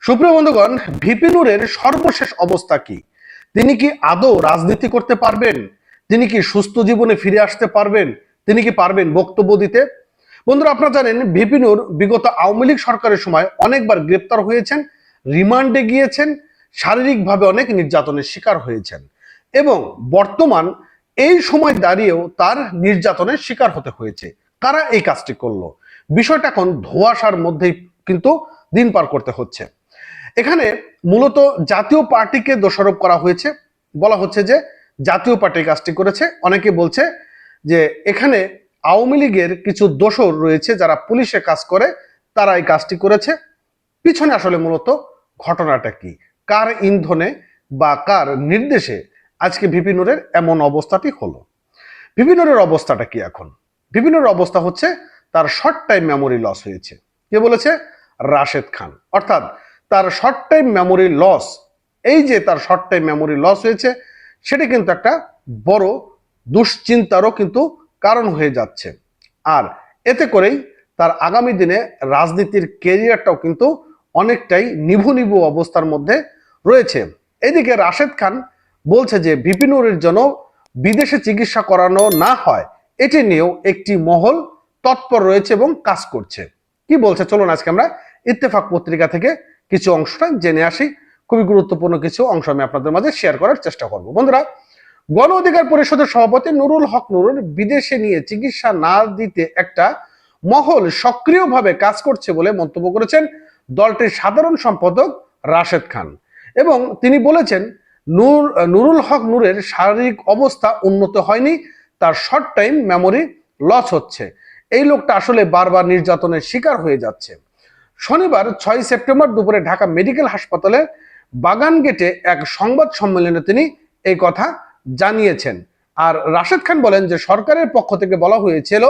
সুপ্রিয় বন্ধুগণ, ভিপি নুরের সর্বশেষ অবস্থা কি? তিনি কি আদৌ রাজনীতি করতে পারবেন? তিনি কি সুস্থ জীবনে ফিরে আসতে পারবেন? তিনি কি পারবেন বক্তব্য দিতে? বন্ধুরা, আপনারা জানেন ভিপি নুর বিগত আওয়ামী লীগ সরকারের সময় অনেকবার গ্রেপ্তার হয়েছেন, রিমান্ডে গিয়েছেন, শারীরিকভাবে অনেক নির্যাতনের শিকার হয়েছেন এবং বর্তমান এই সময় দাঁড়িয়েও তার নির্যাতনের শিকার হতে হয়েছে। কারা এই কাজটি করলো? বিষয়টা এখন ধোঁয়াশার মধ্যেই কিন্তু দিন পার করতে হচ্ছে। এখানে মূলত জাতীয় পার্টিকে দোষারোপ করা হয়েছে। বলা হচ্ছে যে জাতীয় পার্টি কাজটি করেছে। অনেকে বলছে যে এখানে আওয়ামী লীগের কিছু দোসর রয়েছে যারা পুলিশে কাজ করে, তারা এই কাজটি করেছে। পিছনে আসলে মূলত ঘটনাটা কি, কার ইন্ধনে বা কার নির্দেশে আজকে ভিপি নুরের এমন অবস্থাটি হলো? ভিপি নুরের অবস্থাটা কি এখন? ভিপি নুরের অবস্থা হচ্ছে তার শর্ট টাইম মেমোরি লস হয়েছে। কে বলেছে? রাশেদ খান। অর্থাৎ তার শর্ট টাইম মেমোরি লস, এই যে তার শর্ট টাইম মেমোরি লস হয়েছে, সেটা কিন্তু একটা বড় দুশ্চিন্তারও কিন্তু কারণ হয়ে যাচ্ছে। আর এতে করেই তার আগামী দিনে রাজনীতির ক্যারিয়ারটাও কিন্তু অনেকটাই নিভু নিভু অবস্থার মধ্যে রয়েছে। এদিকে রাশেদ খান বলছে যে ভিপি নুরের জন্য বিদেশে চিকিৎসা করানো না হয়, এটি নিয়েও একটি মহল তৎপর রয়েছে এবং কাজ করছে। কি বলছে চলুন আজকে আমরা ইত্তেফাক পত্রিকা থেকে কিছু অংশটা জেনে আসি। খুবই গুরুত্বপূর্ণ কিছু অংশ আমি আপনাদের মাঝে শেয়ার করার চেষ্টা করব। বন্ধুরা, গণ অধিকার পরিষদের সভাপতি নুরুল হক নুরুল বিদেশে নিয়ে চিকিৎসা না দিতে একটা মহল সক্রিয়ভাবে কাজ করছে বলে মন্তব্য করেছেন দলটির সাধারণ সম্পাদক রাশেদ খান। এবং তিনি বলেছেন নুরুল হক নুরের শারীরিক অবস্থা উন্নত হয়নি, তার শর্ট টাইম মেমোরি লস হচ্ছে। এই লোকটা আসলে বারবার নির্যাতনের শিকার হয়ে যাচ্ছে। শনিবার 6 সেপ্টেম্বর দুপুরে ঢাকা মেডিকেল হাসপাতালের বাগান গেটে এক সংবাদ সম্মেলনে তিনি এই কথা জানিয়েছেন। আর রাশেদ খান বলেন যে সরকারের পক্ষ থেকে বলা হয়েছিল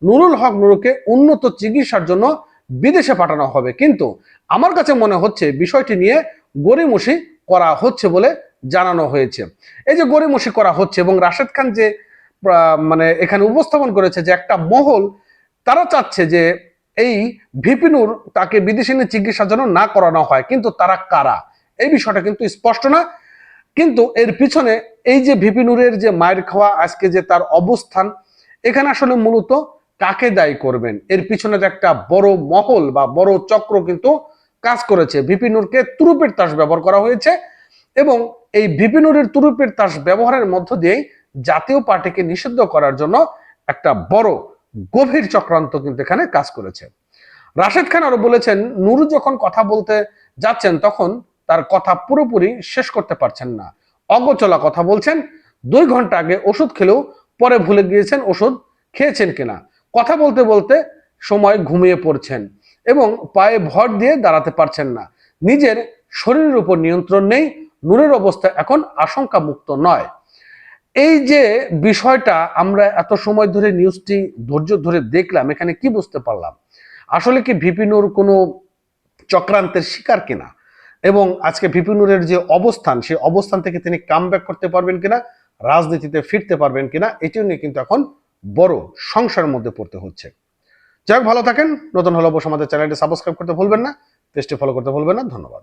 নুরুল হক নুরুকে উন্নত চিকিৎসার জন্য বিদেশে পাঠানো হবে, কিন্তু আমার কাছে মনে হচ্ছে বিষয়টি নিয়ে গড়িমসি করা হচ্ছে বলে জানানো হয়েছে। এই যে গড়িমসি করা হচ্ছে, এবং রাশেদ খান যে মানে এখানে উপস্থাপন করেছে যে একটা মহল তারা চাচ্ছে যে এই ভিপি নুর তাকে বিদেশে নিয়ে চিকিৎসার জন্য না করানো হয়, কিন্তু তারা কারা এই বিষয়টা কিন্তু স্পষ্ট না। কিন্তু এর পিছনে এই যে ভিপি নুরের যে মায়ের খাওয়া আজকে যে তার অবস্থান, এখানে আসলে মূলত কাকে দায়ী করবেন? এর পিছনে একটা বড় মহল বা বড় চক্র কিন্তু কাজ করেছে। ভিপি নুরকে তুরুপের তাস ব্যবহার করা হয়েছে এবং এই ভিপি নুরের তুরুপের তাস ব্যবহারের মধ্য দিয়েই জাতীয় পার্টিকে নিষিদ্ধ করার জন্য একটা বড় গভীর চক্রান্ত কিন্তু এখানে কাজ করেছে। রাশেদ খান আরো বলেছেন, নুরু যখন কথা বলতে যাচ্ছেন তখন তার কথা পুরোপুরি শেষ করতে পারছেন না, অগোচলা কথা বলছেন। 2 ঘন্টা আগে ওষুধ খেলেও পরে ভুলে গিয়েছেন ওষুধ খেয়েছেন কিনা। কথা বলতে বলতে সময় ঘুমিয়ে পড়ছেন এবং পায়ে ভর দিয়ে দাঁড়াতে পারছেন না। নিজের শরীরের উপর নিয়ন্ত্রণ নেই। নূরের অবস্থা এখন আশঙ্কা মুক্ত নয়। এই যে বিষয়টা আমরা এত সময় ধরে নিউজটি ধৈর্য ধরে দেখলাম, এখানে কি বুঝতে পারলাম? আসলে কি ভিপি নুর কোনো চক্রান্তের শিকার কিনা, এবং আজকে ভিপি নুরের যে অবস্থান, সেই অবস্থান থেকে তিনি কামব্যাক করতে পারবেন কিনা, রাজনীতিতে ফিরতে পারবেন কিনা, এটিও নিয়ে কিন্তু এখন বড় সংসারের মধ্যে পড়তে হচ্ছে। যাই হোক, ভালো থাকেন। নতুন হলে অবশ্যই আমাদের চ্যানেলটি সাবস্ক্রাইব করতে ভুলবেন না, পেজটি ফলো করতে ভুলবেন না। ধন্যবাদ।